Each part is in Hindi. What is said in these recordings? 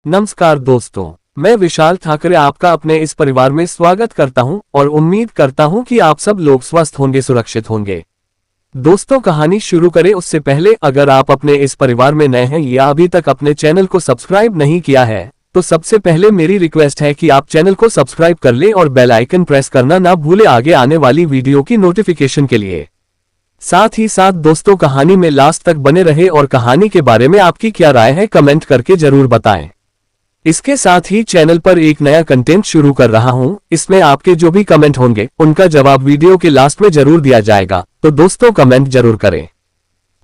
नमस्कार दोस्तों, मैं विशाल ठाकरे आपका अपने इस परिवार में स्वागत करता हूं और उम्मीद करता हूं कि आप सब लोग स्वस्थ होंगे, सुरक्षित होंगे। दोस्तों, कहानी शुरू करें उससे पहले अगर आप अपने इस परिवार में नए हैं या अभी तक अपने चैनल को सब्सक्राइब नहीं किया है तो सबसे पहले मेरी रिक्वेस्ट है कि आप चैनल को सब्सक्राइब कर लें और बेल आइकन प्रेस करना ना भूले आगे आने वाली वीडियो की नोटिफिकेशन के लिए। साथ ही साथ दोस्तों, कहानी में लास्ट तक बने रहे और कहानी के बारे में आपकी क्या राय है कमेंट करके जरूर बताएं। इसके साथ ही चैनल पर एक नया कंटेंट शुरू कर रहा हूं, इसमें आपके जो भी कमेंट होंगे उनका जवाब वीडियो के लास्ट में जरूर दिया जाएगा, तो दोस्तों कमेंट जरूर करें।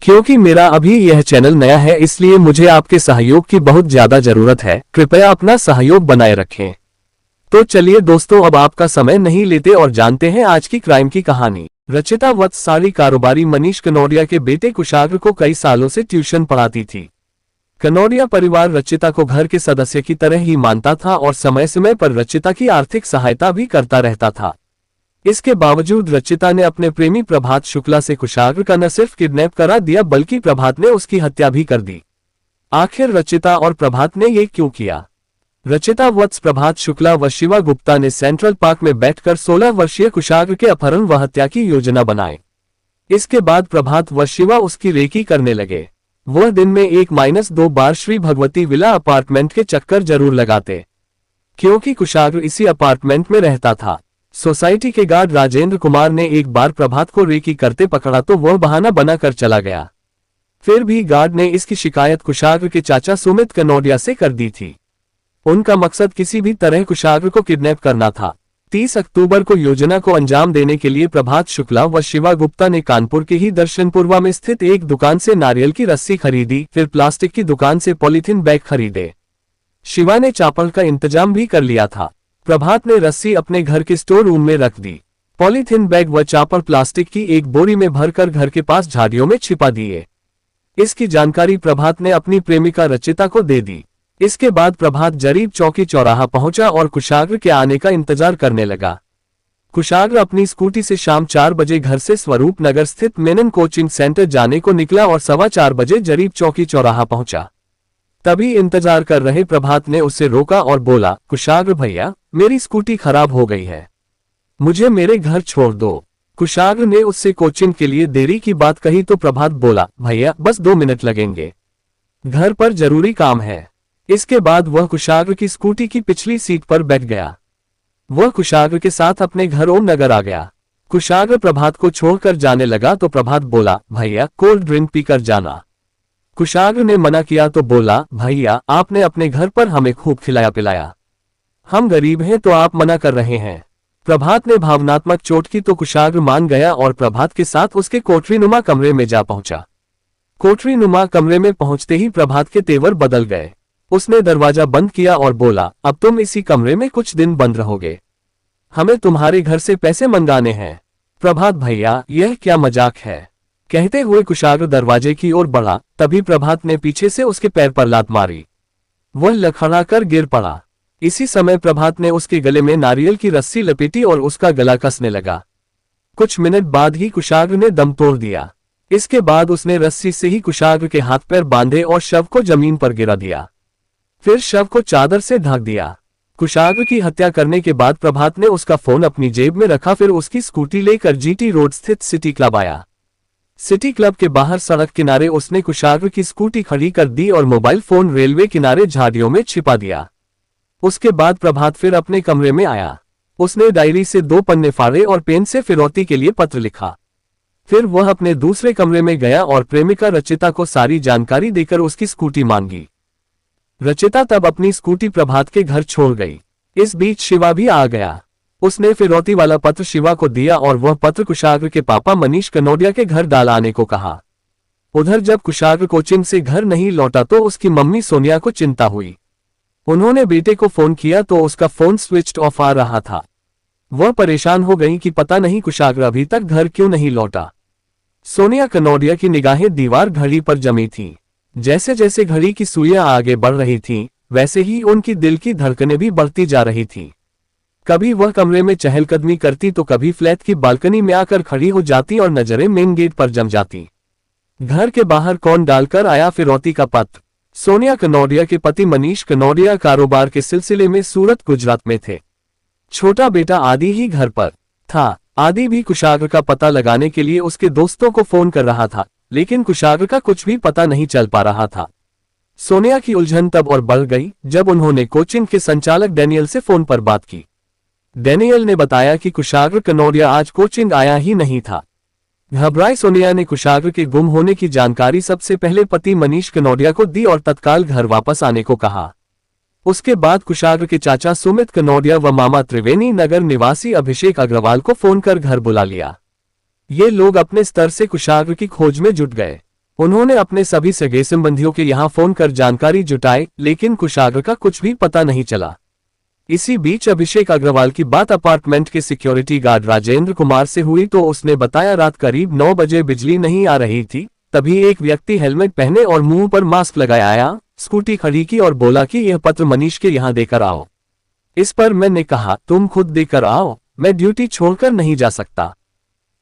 क्योंकि मेरा अभी यह चैनल नया है इसलिए मुझे आपके सहयोग की बहुत ज्यादा जरूरत है, कृपया अपना सहयोग बनाए रखें। तो चलिए दोस्तों, अब आपका समय नहीं लेते और जानते हैं आज की क्राइम की कहानी। रचिता वत्ससारी कारोबारी मनीष कनौडिया के बेटे कुशाग्र को कई सालों से ट्यूशन पढ़ाती थी। कनौडिया परिवार रचिता को घर के सदस्य की तरह ही मानता था और समय समय पर रचिता की आर्थिक सहायता भी करता रहता था। इसके बावजूद रचिता ने अपने प्रेमी प्रभात शुक्ला से कुशाग्र का न सिर्फ किडनैप करा दिया बल्कि प्रभात ने उसकी हत्या भी कर दी। आखिर रचिता और प्रभात ने ये क्यों किया? रचिता वत्स प्रभात शुक्ला व शिवा गुप्ता ने सेंट्रल पार्क में बैठकर 16 वर्षीय कुशाग्र के अपहरण व हत्या की योजना बनाई। इसके बाद प्रभात व शिवा उसकी रेकी करने लगे। वह दिन में 1-2 बार श्री भगवती विला अपार्टमेंट के चक्कर जरूर लगाते, क्योंकि कुशाग्र इसी अपार्टमेंट में रहता था। सोसाइटी के गार्ड राजेंद्र कुमार ने एक बार प्रभात को रेकी करते पकड़ा तो वह बहाना बनाकर चला गया। फिर भी गार्ड ने इसकी शिकायत कुशाग्र के चाचा सुमित कनौडिया से कर दी थी। उनका मकसद किसी भी तरह कुशाग्र को किडनैप करना था। 30 अक्टूबर को योजना को अंजाम देने के लिए प्रभात शुक्ला व शिवा गुप्ता ने कानपुर के ही दर्शनपुरवा में स्थित एक दुकान से नारियल की रस्सी खरीदी, फिर प्लास्टिक की दुकान से पॉलीथीन बैग खरीदे। शिवा ने चापल का इंतजाम भी कर लिया था। प्रभात ने रस्सी अपने घर के स्टोर रूम में रख दी। पॉलीथीन बैग व चापल प्लास्टिक की एक बोरी में भरकर घर के पास झाड़ियों में छिपा दिए। इसकी जानकारी प्रभात ने अपनी प्रेमिका रचिता को दे दी। इसके बाद प्रभात जरीब चौकी चौराहा पहुंचा और कुशाग्र के आने का इंतजार करने लगा। कुशाग्र अपनी स्कूटी से शाम 4 बजे घर से स्वरूप नगर स्थित मेनन कोचिंग सेंटर जाने को निकला और 4:15 बजे जरीब चौकी चौराहा पहुंचा। तभी इंतजार कर रहे प्रभात ने उसे रोका और बोला, कुशाग्र भैया, मेरी स्कूटी खराब हो गई है, मुझे मेरे घर छोड़ दो। कुशाग्र ने उससे कोचिंग के लिए देरी की बात कही तो प्रभात बोला, भैया बस 2 मिनट लगेंगे, घर पर जरूरी काम है। इसके बाद वह कुशाग्र की स्कूटी की पिछली सीट पर बैठ गया। वह कुशाग्र के साथ अपने घर ओम नगर आ गया। कुशाग्र प्रभात को छोड़कर जाने लगा तो प्रभात बोला, भैया कोल्ड ड्रिंक पीकर जाना। कुशाग्र ने मना किया तो बोला, भैया आपने अपने घर पर हमें खूब खिलाया पिलाया, हम गरीब हैं तो आप मना कर रहे हैं। प्रभात ने भावनात्मक चोट की तो कुशाग्र मान गया और प्रभात के साथ उसके कोठरीनुमा कमरे में जा पहुंचा। कोठरीनुमा कमरे में पहुंचते ही प्रभात के तेवर बदल गए। उसने दरवाजा बंद किया और बोला, अब तुम इसी कमरे में कुछ दिन बंद रहोगे, हमें तुम्हारे घर से पैसे मंगाने हैं। प्रभात, भैया यह क्या मजाक है, कहते हुए कुशाग्र दरवाजे की ओर बढ़ा। तभी प्रभात ने पीछे से उसके पैर पर लात मारी। वह लड़खड़ाकर गिर पड़ा। इसी समय प्रभात ने उसके गले में नारियल की रस्सी लपेटी और उसका गला कसने लगा। कुछ मिनट बाद ही कुशाग्र ने दम तोड़ दिया। इसके बाद उसने रस्सी से ही कुशाग्र के हाथ पैर बांधे और शव को जमीन पर गिरा दिया। फिर शव को चादर से ढक दिया। कुशाग्र की हत्या करने के बाद प्रभात ने उसका फोन अपनी जेब में रखा, फिर उसकी स्कूटी लेकर जीटी रोड स्थित सिटी क्लब आया। सिटी क्लब के बाहर सड़क किनारे उसने कुशाग्र की स्कूटी खड़ी कर दी और मोबाइल फोन रेलवे किनारे झाड़ियों में छिपा दिया। उसके बाद प्रभात फिर अपने कमरे में आया। उसने डायरी से 2 पन्ने फाड़े और पेन से फिरौती के लिए पत्र लिखा। फिर वह अपने दूसरे कमरे में गया और प्रेमिका रचिता को सारी जानकारी देकर उसकी स्कूटी मांगी। रचिता तब अपनी स्कूटी प्रभात के घर छोड़ गई। इस बीच शिवा भी आ गया। उसने फिरौती वाला पत्र शिवा को दिया और वह पत्र कुशाग्र के पापा मनीष कनौडिया के घर डाल आने को कहा। उधर जब कुशाग्र कोचिंग से घर नहीं लौटा तो उसकी मम्मी सोनिया को चिंता हुई। उन्होंने बेटे को फोन किया तो उसका फोन स्विच्ड ऑफ आ रहा था। वह परेशान हो गई कि पता नहीं कुशाग्र अभी तक घर क्यों नहीं लौटा। सोनिया कनौडिया की निगाहें दीवार घड़ी पर जमी थीं। जैसे जैसे घड़ी की सुइयां आगे बढ़ रही थीं, वैसे ही उनकी दिल की धड़कनें भी बढ़ती जा रही थीं। कभी वह कमरे में चहलकदमी करती तो कभी फ्लैट की बालकनी में आकर खड़ी हो जाती और नजरें मेन गेट पर जम जाती। घर के बाहर कौन डालकर आया फिरौती का पत्र? सोनिया कनौडिया के पति मनीष कनौडिया कारोबार के सिलसिले में सूरत गुजरात में थे। छोटा बेटा आदि ही घर पर था। आदि भी कुशाग्र का पता लगाने के लिए उसके दोस्तों को फोन कर रहा था, लेकिन कुशाग्र का कुछ भी पता नहीं चल पा रहा था। सोनिया की उलझन तब और बढ़ गई जब उन्होंने कोचिंग के संचालक डैनियल से फोन पर बात की। डैनियल ने बताया कि कुशाग्र कनौडिया आज कोचिंग आया ही नहीं था। घबराई सोनिया ने कुशाग्र के गुम होने की जानकारी सबसे पहले पति मनीष कनौडिया को दी और तत्काल घर वापस आने को कहा। उसके बाद कुशाग्र के चाचा सुमित कनौडिया व मामा त्रिवेणी नगर निवासी अभिषेक अग्रवाल को फोन कर घर बुला लिया। ये लोग अपने स्तर से कुशाग्र की खोज में जुट गए। उन्होंने अपने सभी सगे संबंधियों के यहां फोन कर जानकारी जुटाई, लेकिन कुशाग्र का कुछ भी पता नहीं चला। इसी बीच अभिषेक अग्रवाल की बात अपार्टमेंट के सिक्योरिटी गार्ड राजेंद्र कुमार से हुई तो उसने बताया रात करीब 9 बजे बिजली नहीं आ रही थी, तभी एक व्यक्ति हेलमेट पहने और मुंह पर मास्क लगाए आया, स्कूटी खड़ी की और बोला कि यह पत्र मनीष के यहां देकर आओ। इस पर मैंने कहा तुम खुद देकर आओ, मैं ड्यूटी छोड़कर नहीं जा सकता,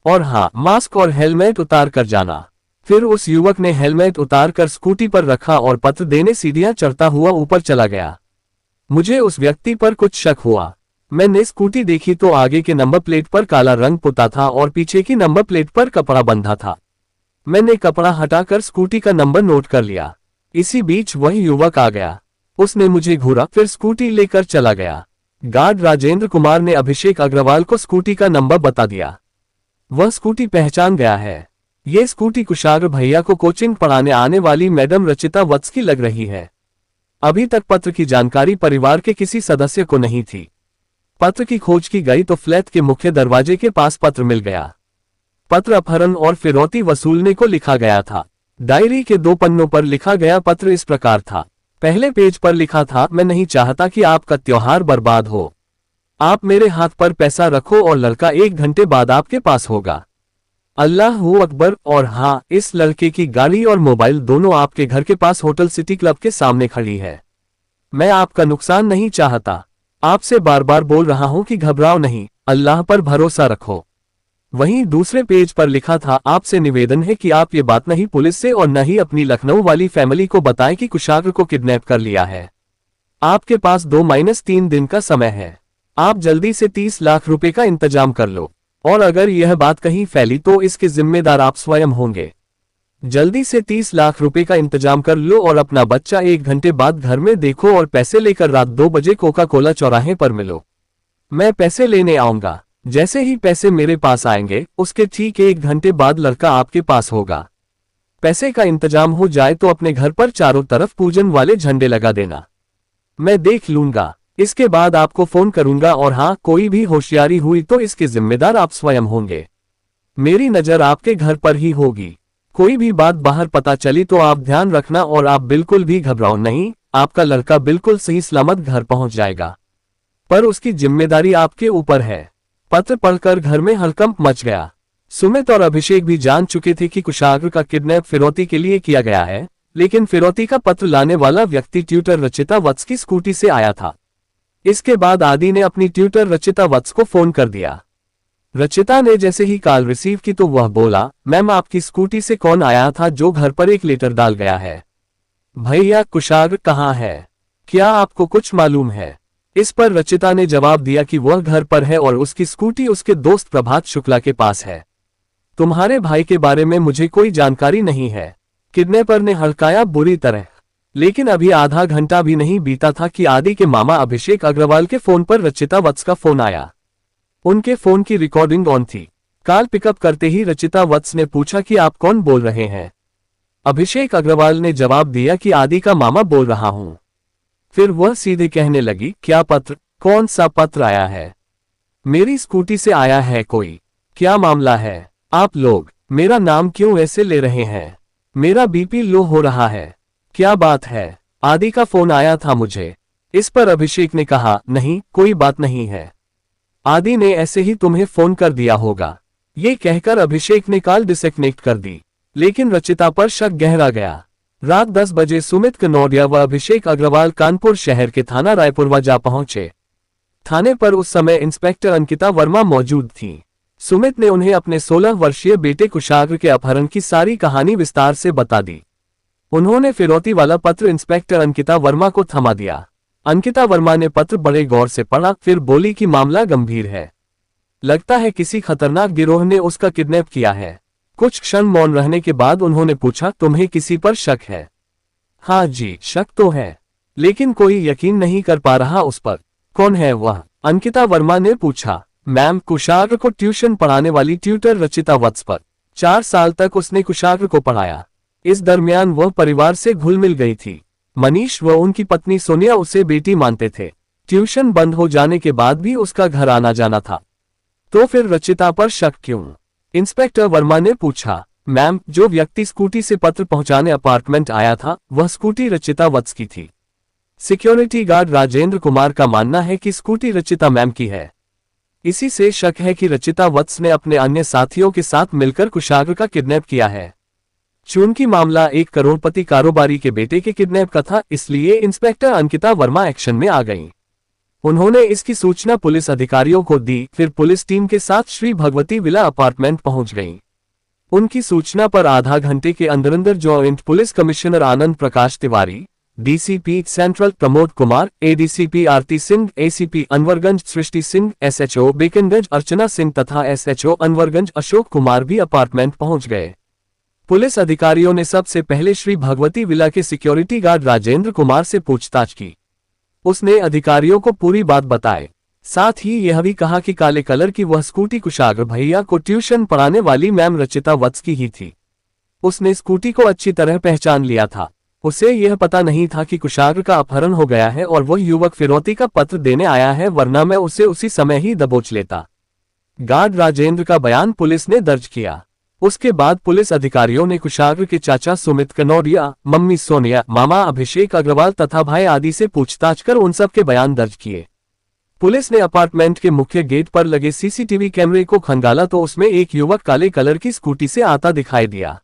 और हाँ मास्क और हेलमेट उतार कर जाना। फिर उस युवक ने हेलमेट उतार कर स्कूटी पर रखा और पत्र देने सीढ़ियां चढ़ता हुआ ऊपर चला गया। मुझे उस व्यक्ति पर कुछ शक हुआ। मैंने स्कूटी देखी तो आगे के नंबर प्लेट पर काला रंग पुता था और पीछे की नंबर प्लेट पर कपड़ा बंधा था। मैंने कपड़ा हटाकर स्कूटी का नंबर नोट कर लिया। इसी बीच वही युवक आ गया। उसने मुझे घूरा फिर स्कूटी लेकर चला गया। गार्ड राजेंद्र कुमार ने अभिषेक अग्रवाल को स्कूटी का नंबर बता दिया। वह स्कूटी पहचान गया है। ये स्कूटी कुशाग्र भैया को कोचिंग पढ़ाने आने वाली मैडम रचिता वत्स की लग रही है। अभी तक पत्र की जानकारी परिवार के किसी सदस्य को नहीं थी। पत्र की खोज की गई तो फ्लैट के मुख्य दरवाजे के पास पत्र मिल गया। पत्र अपहरण और फिरौती वसूलने को लिखा गया था। डायरी के 2 पन्नों पर लिखा गया पत्र इस प्रकार था। पहले पेज पर लिखा था, मैं नहीं चाहता कि आपका त्योहार बर्बाद हो। आप मेरे हाथ पर पैसा रखो और लड़का 1 घंटे बाद आपके पास होगा। अल्लाहू अकबर। और हाँ, इस लड़के की गाड़ी और मोबाइल दोनों आपके घर के पास होटल सिटी क्लब के सामने खड़ी है। मैं आपका नुकसान नहीं चाहता। आपसे बार बार बोल रहा हूं कि घबराओ नहीं, अल्लाह पर भरोसा रखो। वहीं दूसरे पेज पर लिखा था, आपसे निवेदन है कि आप ये बात नहीं पुलिस से और न ही अपनी लखनऊ वाली फैमिली को बताएं कि कुशाग्र को किडनैप कर लिया है। आपके पास 2-3 दिन का समय है। आप जल्दी से 30 लाख रुपए का इंतजाम कर लो, और अगर यह बात कहीं फैली तो इसके जिम्मेदार आप स्वयं होंगे। जल्दी से 30 लाख रुपए का इंतजाम कर लो और अपना बच्चा 1 घंटे बाद घर में देखो और पैसे लेकर रात 2 बजे कोका कोला चौराहे पर मिलो। मैं पैसे लेने आऊंगा। जैसे ही पैसे मेरे पास आएंगे उसके ठीक 1 घंटे बाद लड़का आपके पास होगा। पैसे का इंतजाम हो जाए तो अपने घर पर चारों तरफ पूजन वाले झंडे लगा देना। मैं देख लूंगा। इसके बाद आपको फोन करूंगा और हाँ, कोई भी होशियारी हुई तो इसके जिम्मेदार आप स्वयं होंगे। मेरी नजर आपके घर पर ही होगी। कोई भी बात बाहर पता चली तो आप ध्यान रखना और आप बिल्कुल भी घबराओ नहीं, आपका लड़का बिल्कुल सही सलामत घर पहुंच जाएगा, पर उसकी जिम्मेदारी आपके ऊपर है। पत्र पढ़कर घर में हड़कंप मच गया। सुमित और अभिषेक भी जान चुके थे कि कुशाग्र का किडनैप फिरौती के लिए किया गया है, लेकिन फिरौती का पत्र लाने वाला व्यक्ति ट्यूटर रचिता वत्स की स्कूटी से आया था। इसके बाद आदि ने अपनी ट्यूटर रचिता वत्स को फोन कर दिया। रचिता ने जैसे ही कॉल रिसीव की तो वह बोला, मैम आपकी स्कूटी से कौन आया था जो घर पर एक लेटर डाल गया है? भैया कुशाग्र कहाँ है? क्या आपको कुछ मालूम है? इस पर रचिता ने जवाब दिया कि वह घर पर है और उसकी स्कूटी उसके दोस्त प्रभात शुक्ला के पास है। तुम्हारे भाई के बारे में मुझे कोई जानकारी नहीं है। किडनैपर ने हड़काया बुरी तरह। लेकिन अभी आधा घंटा भी नहीं बीता था कि आदि के मामा अभिषेक अग्रवाल के फोन पर रचिता वत्स का फोन आया। उनके फोन की रिकॉर्डिंग ऑन थी। कॉल पिकअप करते ही रचिता वत्स ने पूछा कि आप कौन बोल रहे हैं? अभिषेक अग्रवाल ने जवाब दिया कि आदि का मामा बोल रहा हूं। फिर वह सीधे कहने लगी, क्या पत्र? कौन सा पत्र आया है? मेरी स्कूटी से आया है कोई? क्या मामला है? आप लोग मेरा नाम क्यों ऐसे ले रहे हैं? मेरा बीपी लो हो रहा है। क्या बात है? आदि का फोन आया था मुझे। इस पर अभिषेक ने कहा, नहीं कोई बात नहीं है, आदि ने ऐसे ही तुम्हें फोन कर दिया होगा। ये कहकर अभिषेक ने कॉल डिस्कनेक्ट कर दी। लेकिन रचिता पर शक गहरा गया। रात 10 बजे सुमित कनौडिया व अभिषेक अग्रवाल कानपुर शहर के थाना रायपुरवा जा पहुंचे। थाने पर उस समय इंस्पेक्टर अंकिता वर्मा मौजूद थी। सुमित ने उन्हें अपने 16 वर्षीय बेटे कुशाग्र के अपहरण की सारी कहानी विस्तार से बता दी। उन्होंने फिरौती वाला पत्र इंस्पेक्टर अंकिता वर्मा को थमा दिया। अंकिता वर्मा ने पत्र बड़े गौर से पढ़ा, फिर बोली कि मामला गंभीर है। लगता है किसी खतरनाक गिरोह ने उसका किडनैप किया है। कुछ क्षण मौन रहने के बाद उन्होंने पूछा, तुम्हें किसी पर शक है? हाँ जी, शक तो है, लेकिन कोई यकीन नहीं कर पा रहा उस पर। कौन है वह? अंकिता वर्मा ने पूछा। मैम, कुशाग्र को ट्यूशन पढ़ाने वाली ट्यूटर रचिता वत्स पर। 4 साल तक उसने कुशाग्र को पढ़ाया। इस दरमियान वह परिवार से घुल मिल गई थी। मनीष व उनकी पत्नी सोनिया उसे बेटी मानते थे। ट्यूशन बंद हो जाने के बाद भी उसका घर आना जाना था। तो फिर रचिता पर शक क्यों? इंस्पेक्टर वर्मा ने पूछा। मैम, जो व्यक्ति स्कूटी से पत्र पहुंचाने अपार्टमेंट आया था, वह स्कूटी रचिता वत्स की थी। सिक्योरिटी गार्ड राजेंद्र कुमार का मानना है कि स्कूटी रचिता मैम की है। इसी से शक है कि रचिता वत्स ने अपने अन्य साथियों के साथ मिलकर कुशाग्र का किडनैप किया है। चूंकि मामला एक करोड़पति कारोबारी के बेटे के किडनैप का था, इसलिए इंस्पेक्टर अंकिता वर्मा एक्शन में आ गईं। उन्होंने इसकी सूचना पुलिस अधिकारियों को दी, फिर पुलिस टीम के साथ श्री भगवती विला अपार्टमेंट पहुंच गईं। उनकी सूचना पर आधा घंटे के अंदर joint police commissioner Anand Prakash Tiwari, DCP central Pramod Kumar, ADCP Aarti Singh, ACP Anwarganj Srishti Singh, SHO Beconganj Archana Singh तथा एसएचओ अनवरगंज अशोक कुमार भी अपार्टमेंट पहुंच गए। पुलिस अधिकारियों ने सबसे पहले श्री भगवती विला के सिक्योरिटी गार्ड राजेंद्र कुमार से पूछताछ की। उसने अधिकारियों को पूरी बात बताई। साथ ही यह भी कहा कि काले कलर की वह स्कूटी कुशाग्र भैया को ट्यूशन पढ़ाने वाली मैम रचिता वत्स की ही थी। उसने स्कूटी को अच्छी तरह पहचान लिया था। उसे यह पता नहीं था कि कुशाग्र का अपहरण हो गया है और वह युवक फिरौती का पत्र देने आया है, वरना मैं उसे उसी समय ही दबोच लेता। गार्ड राजेंद्र का बयान पुलिस ने दर्ज किया। उसके बाद पुलिस अधिकारियों ने कुशाग्र के चाचा सुमित कनौरिया, मम्मी सोनिया, मामा अभिषेक अग्रवाल तथा भाई आदि से पूछताछ कर उन सब के बयान दर्ज किए। पुलिस ने अपार्टमेंट के मुख्य गेट पर लगे सीसीटीवी कैमरे को खंगाला तो उसमें एक युवक काले कलर की स्कूटी से आता दिखाई दिया।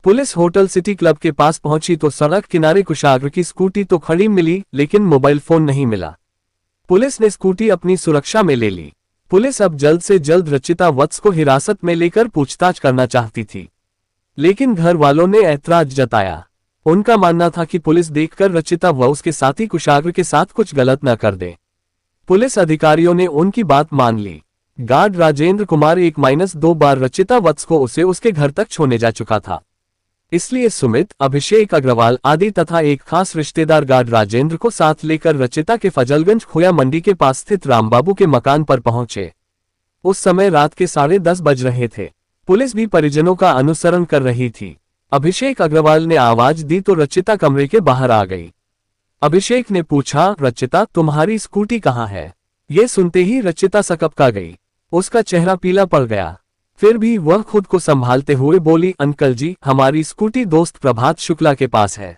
पुलिस होटल सिटी क्लब के पास पहुंची तो सड़क किनारे कुशाग्र की स्कूटी तो खड़ी मिली, लेकिन मोबाइल फोन नहीं मिला। पुलिस ने स्कूटी अपनी सुरक्षा में ले ली। पुलिस अब जल्द से जल्द रचिता वत्स को हिरासत में लेकर पूछताछ करना चाहती थी, लेकिन घर वालों ने ऐतराज जताया। उनका मानना था कि पुलिस देखकर रचिता व उसके साथी कुशाग्र के साथ कुछ गलत न कर दे। पुलिस अधिकारियों ने उनकी बात मान ली। गार्ड राजेंद्र कुमार 1-2 बार रचिता वत्स को उसे उसके घर तक छोड़ने जा चुका था, इसलिए सुमित, अभिषेक अग्रवाल आदि तथा एक खास रिश्तेदार गार्ड राजेंद्र को साथ लेकर रचिता के फजलगंज खोया मंडी के पास स्थित रामबाबू के मकान पर पहुंचे। उस समय रात के 10:30 बज रहे थे। पुलिस भी परिजनों का अनुसरण कर रही थी। अभिषेक अग्रवाल ने आवाज दी तो रचिता कमरे के बाहर आ गई। अभिषेक ने पूछा, रचिता, तुम्हारी स्कूटी कहाँ है? ये सुनते ही रचिता सकपका गई। उसका चेहरा पीला पड़ गया। फिर भी वह खुद को संभालते हुए बोली, अंकल जी, हमारी स्कूटी दोस्त प्रभात शुक्ला के पास है।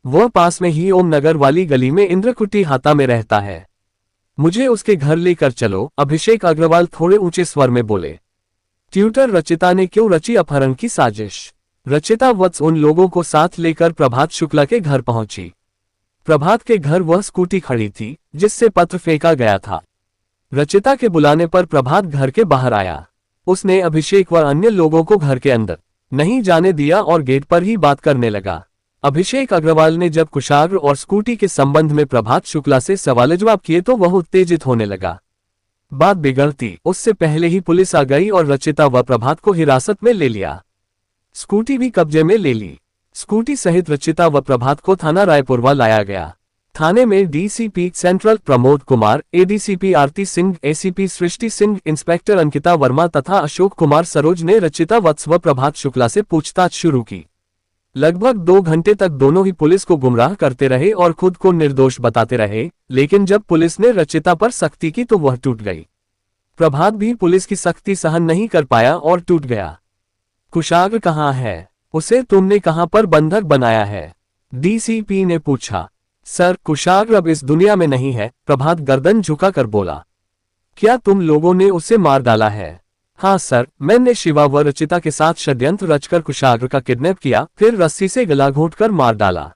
वह पास में ही ओम नगर वाली गली में इंद्रकुटी हाता में रहता है। मुझे उसके घर लेकर चलो। अभिषेक अग्रवाल थोड़े ऊंचे स्वर में बोले। ट्यूटर रचिता ने क्यों रची अपहरण की साजिश? रचिता वत्स उन लोगों को साथ लेकर प्रभात शुक्ला के घर पहुंची। प्रभात के घर वह स्कूटी खड़ी थी जिससे पत्र फेंका गया था। रचिता के बुलाने पर प्रभात घर के बाहर आया। उसने अभिषेक व अन्य लोगों को घर के अंदर नहीं जाने दिया और गेट पर ही बात करने लगा। अभिषेक अग्रवाल ने जब कुशाग्र और स्कूटी के संबंध में प्रभात शुक्ला से सवाल जवाब किए तो वह उत्तेजित होने लगा। बात बिगड़ती उससे पहले ही पुलिस आ गई और रचिता व प्रभात को हिरासत में ले लिया। स्कूटी भी कब्जे में ले ली। स्कूटी सहित रचिता व प्रभात को थाना रायपुरवा लाया गया। थाने में DCP central Pramod Kumar, ADCP Aarti Singh, ACP Srishti Singh, inspector Ankita Verma तथा अशोक कुमार सरोज ने रचिता वत्स व प्रभात शुक्ला से पूछताछ शुरू की। लगभग 2 घंटे तक दोनों ही पुलिस को गुमराह करते रहे और खुद को निर्दोष बताते रहे, लेकिन जब पुलिस ने रचिता पर सख्ती की तो वह टूट गई। प्रभात भी पुलिस की सख्ती सहन नहीं कर पाया और टूट गया। कुशाग्र कहाँ है? उसे तुमने कहां पर बंधक बनाया है? डीसीपी ने पूछा। सर, कुशाग्र अब इस दुनिया में नहीं है, प्रभात गर्दन झुकाकर बोला। क्या तुम लोगों ने उसे मार डाला है? हाँ सर, मैंने शिवा व रचिता के साथ षड्यंत्र रचकर कुशाग्र का किडनैप किया, फिर रस्सी से गला घोंटकर मार डाला।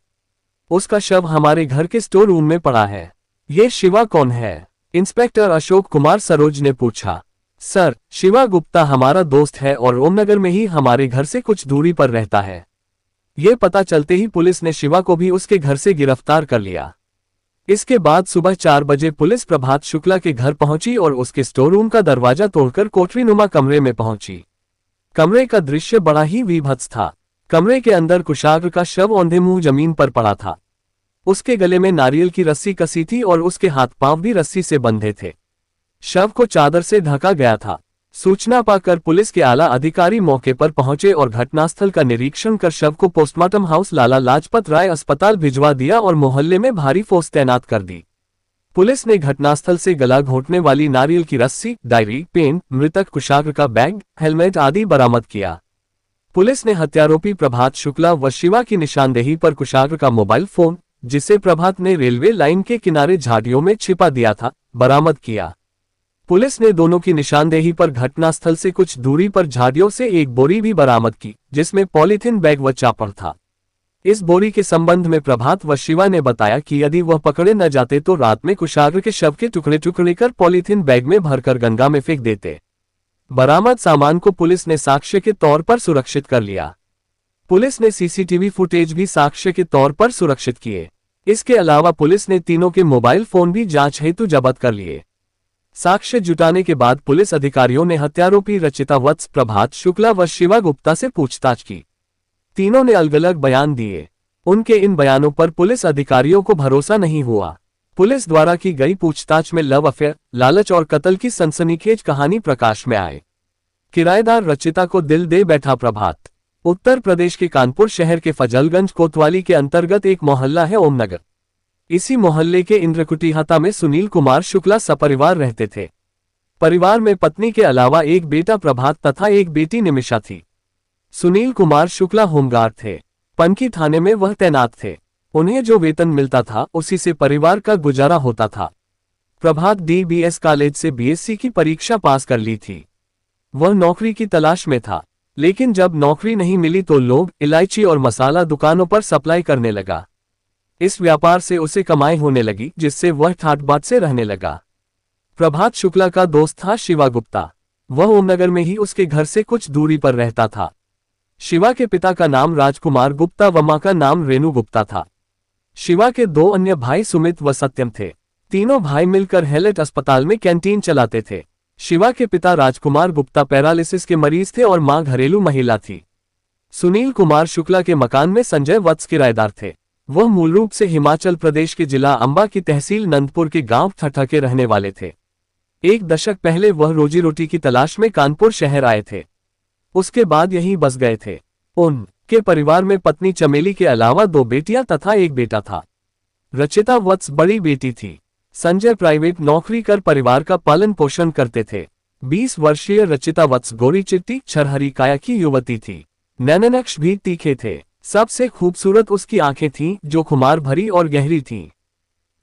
उसका शव हमारे घर के स्टोर रूम में पड़ा है। ये शिवा कौन है? इंस्पेक्टर अशोक कुमार सरोज ने पूछा। सर, शिवा गुप्ता हमारा दोस्त है और ओमनगर में ही हमारे घर से कुछ दूरी पर रहता है। ये पता चलते ही पुलिस ने शिवा को भी उसके घर से गिरफ्तार कर लिया। इसके बाद सुबह 4 बजे पुलिस प्रभात शुक्ला के घर पहुंची और उसके स्टोर रूम का दरवाजा तोड़कर कोठरीनुमा कमरे में पहुंची। कमरे का दृश्य बड़ा ही विभत्स था। कमरे के अंदर कुशाग्र का शव औंधे मुंह जमीन पर पड़ा था। उसके गले में नारियल की रस्सी कसी थी और उसके हाथ पांव भी रस्सी से बंधे थे। शव को चादर से ढका गया था। सूचना पाकर पुलिस के आला अधिकारी मौके पर पहुंचे और घटनास्थल का निरीक्षण कर शव को पोस्टमार्टम हाउस लाला लाजपत राय अस्पताल भिजवा दिया और मोहल्ले में भारी फोर्स तैनात कर दी। पुलिस ने घटनास्थल से गला घोंटने वाली नारियल की रस्सी, डायरी, पेन, मृतक कुशाग्र का बैग, हेलमेट आदि बरामद किया। पुलिस ने हत्यारोपी प्रभात शुक्ला व शिवा की निशानदेही पर कुशाग्र का मोबाइल फोन, जिसे प्रभात ने रेलवे लाइन के किनारे झाड़ियों में छिपा दिया था, बरामद किया। पुलिस ने दोनों की निशानदेही पर घटनास्थल से कुछ दूरी पर झाड़ियों से एक बोरी भी बरामद की, जिसमें पॉलीथिन बैग व चापर था। इस बोरी के संबंध में प्रभात व शिवा ने बताया कि यदि वह पकड़े न जाते तो रात में कुशाग्र के शव के टुकड़े टुकड़े कर पॉलीथिन बैग में भरकर गंगा में फेंक देते। बरामद सामान को पुलिस ने साक्ष्य के तौर पर सुरक्षित कर लिया। पुलिस ने सीसीटीवी फुटेज भी साक्ष्य के तौर पर सुरक्षित किए। इसके अलावा पुलिस ने तीनों के मोबाइल फोन भी जांच हेतु जब्त कर लिए। साक्ष्य जुटाने के बाद पुलिस अधिकारियों ने हत्यारोपी रचिता वत्स, प्रभात शुक्ला व शिवा गुप्ता से पूछताछ की। तीनों ने अलग अलग बयान दिए। उनके इन बयानों पर पुलिस अधिकारियों को भरोसा नहीं हुआ। पुलिस द्वारा की गई पूछताछ में लव अफेयर, लालच और कत्ल की सनसनीखेज कहानी प्रकाश में आए। किराएदार रचिता को दिल दे बैठा प्रभात। उत्तर प्रदेश के कानपुर शहर के फजलगंज कोतवाली के अंतर्गत एक मोहल्ला है ओमनगर। इसी मोहल्ले के इंद्रकुटीहाता में सुनील कुमार शुक्ला सपरिवार रहते थे। परिवार में पत्नी के अलावा एक बेटा प्रभात तथा एक बेटी निमिषा थी। सुनील कुमार शुक्ला होमगार्ड थे। पनकी थाने में वह तैनात थे। उन्हें जो वेतन मिलता था उसी से परिवार का गुजारा होता था। प्रभात डीबीएस कॉलेज से बीएससी की परीक्षा पास कर ली थी। वह नौकरी की तलाश में था, लेकिन जब नौकरी नहीं मिली तो लौंग, इलायची और मसाला दुकानों पर सप्लाई करने लगा। इस व्यापार से उसे कमाई होने लगी, जिससे वह ठाट बाट से रहने लगा। प्रभात शुक्ला का दोस्त था शिवा गुप्ता। वह ओमनगर में ही उसके घर से कुछ दूरी पर रहता था। शिवा के पिता का नाम राजकुमार गुप्ता व मां का नाम रेणु गुप्ता था। शिवा के 2 अन्य भाई सुमित व सत्यम थे। तीनों भाई मिलकर हेलेट अस्पताल में कैंटीन चलाते थे। शिवा के पिता राजकुमार गुप्ता पैरालिसिस के मरीज थे और मां घरेलू महिला थी। सुनील कुमार शुक्ला के मकान में संजय वत्स किराएदार थे। वह मूल रूप से हिमाचल प्रदेश के जिला अंबा की तहसील नंदपुर के गांव ठठा के रहने वाले थे। 1 दशक पहले वह रोजी रोटी की तलाश में कानपुर शहर आए थे। उसके बाद यहीं बस गए थे। उनके परिवार में पत्नी चमेली के अलावा 2 बेटियां तथा 1 बेटा था। रचिता वत्स बड़ी बेटी थी। संजय प्राइवेट नौकरी कर परिवार का पालन पोषण करते थे। 20 वर्षीय रचिता वत्स गोरी चिट्टी छरहरी काया की युवती थी। नैननक्ष भी तीखे थे। सबसे खूबसूरत उसकी आंखें थीं, जो खुमार भरी और गहरी थीं।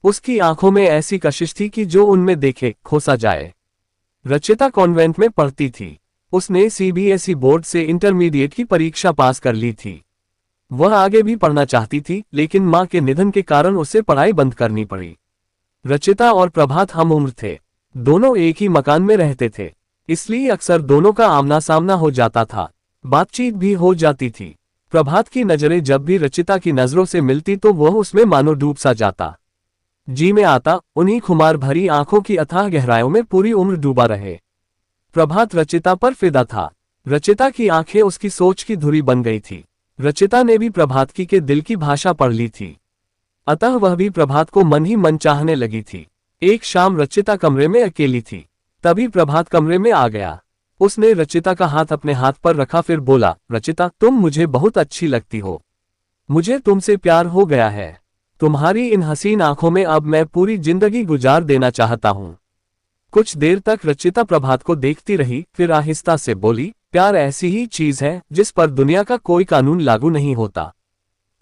उसकी आंखों में ऐसी कशिश थी कि जो उनमें देखे खोसा जाए। रचिता कॉन्वेंट में पढ़ती थी। उसने सीबीएसई बोर्ड से इंटरमीडिएट की परीक्षा पास कर ली थी। वह आगे भी पढ़ना चाहती थी, लेकिन मां के निधन के कारण उसे पढ़ाई बंद करनी पड़ी। रचिता और प्रभात हम उम्र थे। दोनों एक ही मकान में रहते थे, इसलिए अक्सर दोनों का आमना सामना हो जाता था। बातचीत भी हो जाती थी। प्रभात की नजरें जब भी रचिता की नजरों से मिलती तो वह उसमें मानो डूब सा जाता, जी में आता, उन्हीं खुमार भरी आंखों की अथाह गहराइयों में पूरी उम्र डूबा रहे। प्रभात रचिता पर फिदा था। रचिता की आंखें उसकी सोच की धुरी बन गई थी। रचिता ने भी प्रभात की के दिल की भाषा पढ़ ली थी, अतः वह भी प्रभात को मन ही मन चाहने लगी थी। एक शाम रचिता कमरे में अकेली थी, तभी प्रभात कमरे में आ गया। उसने रचिता का हाथ अपने हाथ पर रखा, फिर बोला, रचिता, तुम मुझे बहुत अच्छी लगती हो। मुझे तुमसे प्यार हो गया है। तुम्हारी इन हसीन आंखों में अब मैं पूरी जिंदगी गुजार देना चाहता हूँ। कुछ देर तक रचिता प्रभात को देखती रही, फिर आहिस्ता से बोली, प्यार ऐसी ही चीज है जिस पर दुनिया का कोई कानून लागू नहीं होता,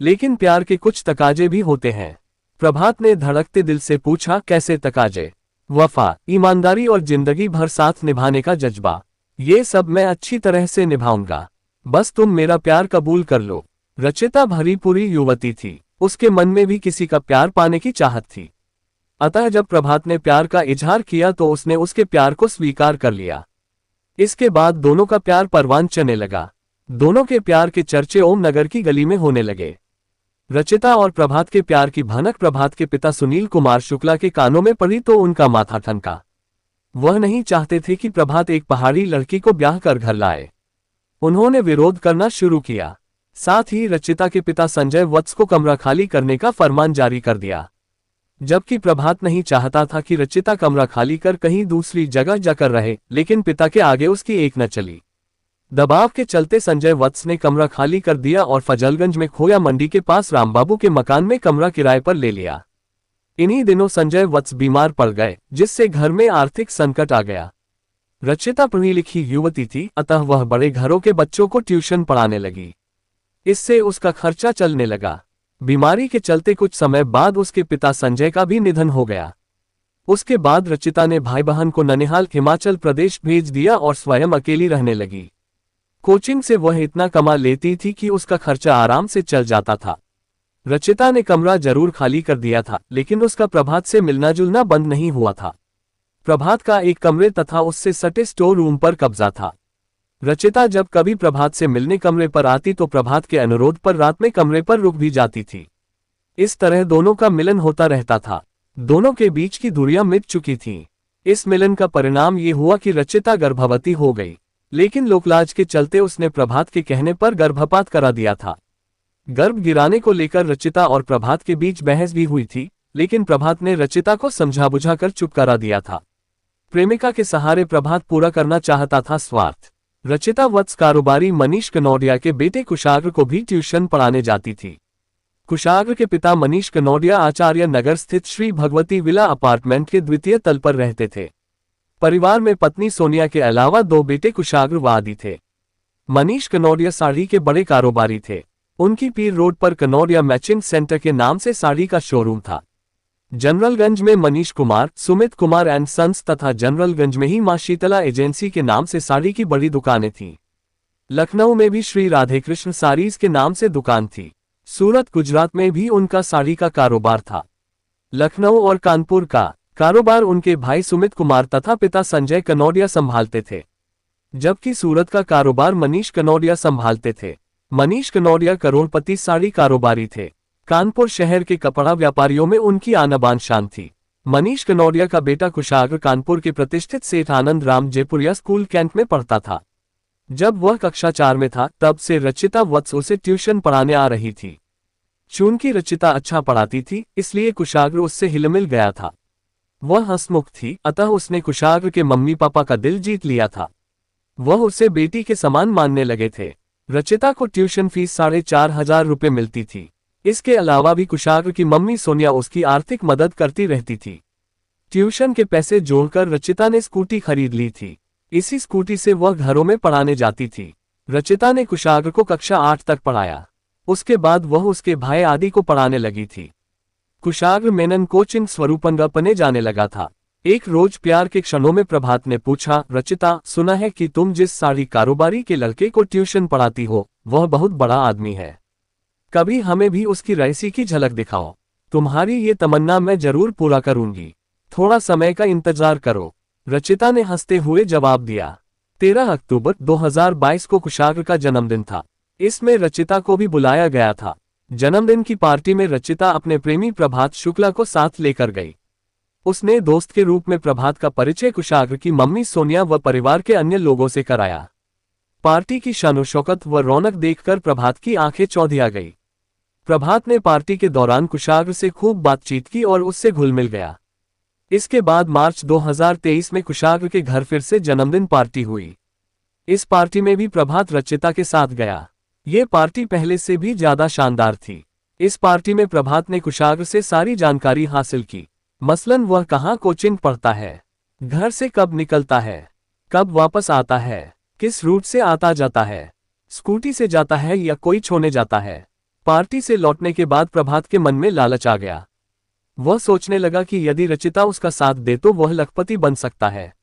लेकिन प्यार के कुछ तकाजे भी होते हैं। प्रभात ने धड़कते दिल से पूछा, कैसे तकाजे? वफा, ईमानदारी और जिंदगी भर साथ निभाने का जज्बा। ये सब मैं अच्छी तरह से निभाऊंगा, बस तुम मेरा प्यार कबूल कर लो। रचिता भरी पूरी युवती थी। उसके मन में भी किसी का प्यार पाने की चाहत थी। अतः जब प्रभात ने प्यार का इजहार किया तो उसने उसके प्यार को स्वीकार कर लिया। इसके बाद दोनों का प्यार परवान चढ़ने लगा। दोनों के प्यार के चर्चे ओम नगर की गली में होने लगे। रचिता और प्रभात के प्यार की भनक प्रभात के पिता सुनील कुमार शुक्ला के कानों में पड़ी तो उनका माथा ठनका। वह नहीं चाहते थे कि प्रभात एक पहाड़ी लड़की को ब्याह कर घर लाए। उन्होंने विरोध करना शुरू किया। साथ ही रचिता के पिता संजय वत्स को कमरा खाली करने का फरमान जारी कर दिया। जबकि प्रभात नहीं चाहता था कि रचिता कमरा खाली कर कहीं दूसरी जगह जाकर रहे, लेकिन पिता के आगे उसकी एक न चली। दबाव के चलते संजय वत्स ने कमरा खाली कर दिया और फजलगंज में खोया मंडी के पास रामबाबू के मकान में कमरा किराए पर ले लिया। इन्हीं दिनों संजय वत्स बीमार पड़ गए, जिससे घर में आर्थिक संकट आ गया। रचिता पढ़ी लिखी युवती थी, अतः वह बड़े घरों के बच्चों को ट्यूशन पढ़ाने लगी। इससे उसका खर्चा चलने लगा। बीमारी के चलते कुछ समय बाद उसके पिता संजय का भी निधन हो गया। उसके बाद रचिता ने भाई बहन को ननिहाल हिमाचल प्रदेश भेज दिया और स्वयं अकेली रहने लगी। कोचिंग से वह इतना कमा लेती थी कि उसका खर्चा आराम से चल जाता था। रचिता ने कमरा जरूर खाली कर दिया था, लेकिन उसका प्रभात से मिलना जुलना बंद नहीं हुआ था। प्रभात का एक कमरे तथा उससे सटे स्टोर रूम पर कब्जा था। रचिता जब कभी प्रभात से मिलने कमरे पर आती तो प्रभात के अनुरोध पर रात में कमरे पर रुक भी जाती थी। इस तरह दोनों का मिलन होता रहता था। दोनों के बीच की दूरियां मिट चुकी थीं। इस मिलन का परिणाम ये हुआ कि रचिता गर्भवती हो गई, लेकिन लोकलाज के चलते उसने प्रभात के कहने पर गर्भपात करा दिया था। गर्भ गिराने को लेकर रचिता और प्रभात के बीच बहस भी हुई थी, लेकिन प्रभात ने रचिता को समझा बुझा कर चुप करा दिया था। प्रेमिका के सहारे प्रभात पूरा करना चाहता था स्वार्थ। रचिता वत्स कारोबारी मनीष कनौडिया के बेटे कुशाग्र को भी ट्यूशन पढ़ाने जाती थी। कुशाग्र के पिता मनीष कनौडिया आचार्य नगर स्थित श्री भगवती विला अपार्टमेंट के द्वितीय तल पर रहते थे। परिवार में पत्नी सोनिया के अलावा 2 बेटे कुशाग्र व आदि थे। मनीष कनौडिया साड़ी के बड़े कारोबारी थे। उनकी पीर रोड पर कनौडिया मैचिंग सेंटर के नाम से साड़ी का शोरूम था। जनरलगंज में मनीष कुमार, सुमित कुमार एंड सन्स तथा जनरलगंज में ही मां शीतला एजेंसी के नाम से साड़ी की बड़ी दुकानें थीं। लखनऊ में भी श्री राधेकृष्ण साड़ीज के नाम से दुकान थी। सूरत गुजरात में भी उनका साड़ी का कारोबार था। लखनऊ और कानपुर का कारोबार उनके भाई सुमित कुमार तथा पिता संजय कनौडिया संभालते थे, जबकि सूरत का कारोबार मनीष कनौडिया संभालते थे। मनीष कनौडिया करोड़पति साड़ी कारोबारी थे। कानपुर शहर के कपड़ा व्यापारियों में उनकी आन शान थी। मनीष कनौडिया का बेटा कुशाग्र कानपुर के प्रतिष्ठित सेठ आनंद राम जयपुरिया स्कूल कैंट में पढ़ता था। जब वह कक्षा 4 में था तब से रचिता वत्स उसे ट्यूशन पढ़ाने आ रही थी। चूंकि रचिता अच्छा पढ़ाती थी, इसलिए कुशाग्र उससे हिलमिल गया था। वह हंसमुख थी, अतः उसने कुशाग्र के मम्मी पापा का दिल जीत लिया था। वह उसे बेटी के समान मानने लगे थे। रचिता को ट्यूशन फीस 4,500 रुपये मिलती थी। इसके अलावा भी कुशाग्र की मम्मी सोनिया उसकी आर्थिक मदद करती रहती थी। ट्यूशन के पैसे जोड़कर रचिता ने स्कूटी खरीद ली थी। इसी स्कूटी से वह घरों में पढ़ाने जाती थी। रचिता ने कुशाग्र को कक्षा 8 तक पढ़ाया। उसके बाद वह उसके भाई आदि को पढ़ाने लगी थी। कुशाग्र मेनन कोचिंग स्वरूपंगपने जाने लगा था। एक रोज प्यार के क्षणों में प्रभात ने पूछा, रचिता, सुना है कि तुम जिस साड़ी कारोबारी के लड़के को ट्यूशन पढ़ाती हो वह बहुत बड़ा आदमी है। कभी हमें भी उसकी रईसी की झलक दिखाओ। तुम्हारी ये तमन्ना मैं जरूर पूरा करूंगी। थोड़ा समय का इंतजार करो। रचिता ने हंसते हुए जवाब दिया। 13 अक्टूबर 2022 को कुशाग्र का जन्मदिन था। इसमें रचिता को भी बुलाया गया था। जन्मदिन की पार्टी में रचिता अपने प्रेमी प्रभात शुक्ला को साथ लेकर गई। उसने दोस्त के रूप में प्रभात का परिचय कुशाग्र की मम्मी सोनिया व परिवार के अन्य लोगों से कराया। पार्टी की शानो-शौकत व रौनक देखकर प्रभात की आंखें चौंधिया गई। प्रभात ने पार्टी के दौरान कुशाग्र से खूब बातचीत की और उससे घुल मिल गया। इसके बाद मार्च 2023 में कुशाग्र के घर फिर से जन्मदिन पार्टी हुई। इस पार्टी में भी प्रभात रचिता के साथ गया। ये पार्टी पहले से भी ज्यादा शानदार थी। इस पार्टी में प्रभात ने कुशाग्र से सारी जानकारी हासिल की। मसलन वह कहाँ कोचिंग पढ़ता है, घर से कब निकलता है, कब वापस आता है, किस रूट से आता जाता है, स्कूटी से जाता है या कोई छोड़ने जाता है। पार्टी से लौटने के बाद प्रभात के मन में लालच आ गया। वह सोचने लगा कि यदि रचिता उसका साथ दे तो वह लखपति बन सकता है।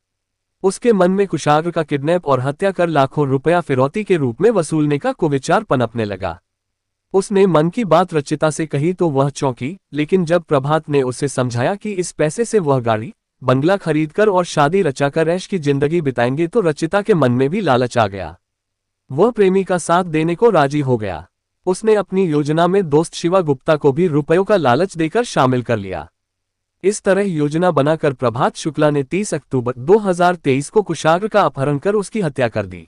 उसके मन में कुशाग्र का किडनैप और हत्या कर लाखों रुपया फिरौती के रूप में वसूलने का कुविचार पनपने लगा। उसने मन की बात रचिता से कही तो वह चौंकी, लेकिन जब प्रभात ने उसे समझाया कि इस पैसे से वह गाड़ी बंगला खरीदकर और शादी रचाकर ऐश की जिंदगी बिताएंगे तो रचिता के मन में भी लालच आ गया। वह प्रेमी का साथ देने को राजी हो गया। उसने अपनी योजना में दोस्त शिवा गुप्ता को भी रुपयों का लालच देकर शामिल कर लिया। इस तरह योजना बनाकर प्रभात शुक्ला ने 30 अक्टूबर 2023 को कुशाग्र का अपहरण कर उसकी हत्या कर दी।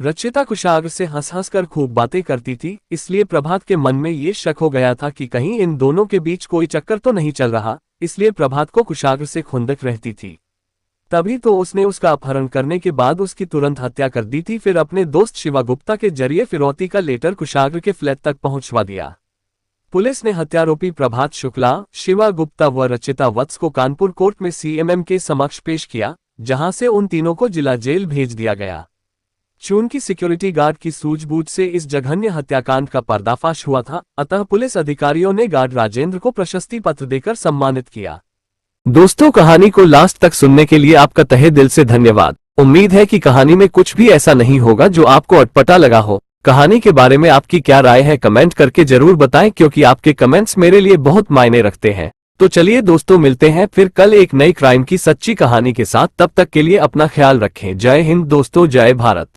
रचिता कुशाग्र से हंस हंस कर खूब बातें करती थी, इसलिए प्रभात के मन में ये शक हो गया था कि कहीं इन दोनों के बीच कोई चक्कर तो नहीं चल रहा, इसलिए प्रभात को कुशाग्र से खुंदक रहती थी। तभी तो उसने उसका अपहरण करने के बाद उसकी तुरंत हत्या कर दी थी, फिर अपने दोस्त शिवा गुप्ता के जरिए फिरौती का लेटर कुशाग्र के फ्लैट तक पहुंचवा दिया। पुलिस ने हत्यारोपी प्रभात शुक्ला, शिवा गुप्ता व रचिता वत्स को कानपुर कोर्ट में सीएमएम के समक्ष पेश किया, जहां से उन तीनों को जिला जेल भेज दिया गया। चून की सिक्योरिटी गार्ड की सूझबूझ से इस जघन्य हत्याकांड का पर्दाफाश हुआ था, अतः पुलिस अधिकारियों ने गार्ड राजेंद्र को प्रशस्ति पत्र देकर सम्मानित किया। दोस्तों, कहानी को लास्ट तक सुनने के लिए आपका तहे दिल से धन्यवाद। उम्मीद है कि कहानी में कुछ भी ऐसा नहीं होगा जो आपको अटपटा लगा हो। कहानी के बारे में आपकी क्या राय है कमेंट करके जरूर बताएं, क्योंकि आपके कमेंट्स मेरे लिए बहुत मायने रखते हैं। तो चलिए दोस्तों, मिलते हैं फिर कल एक नई क्राइम की सच्ची कहानी के साथ। तब तक के लिए अपना ख्याल रखें। जय हिंद दोस्तों, जय भारत।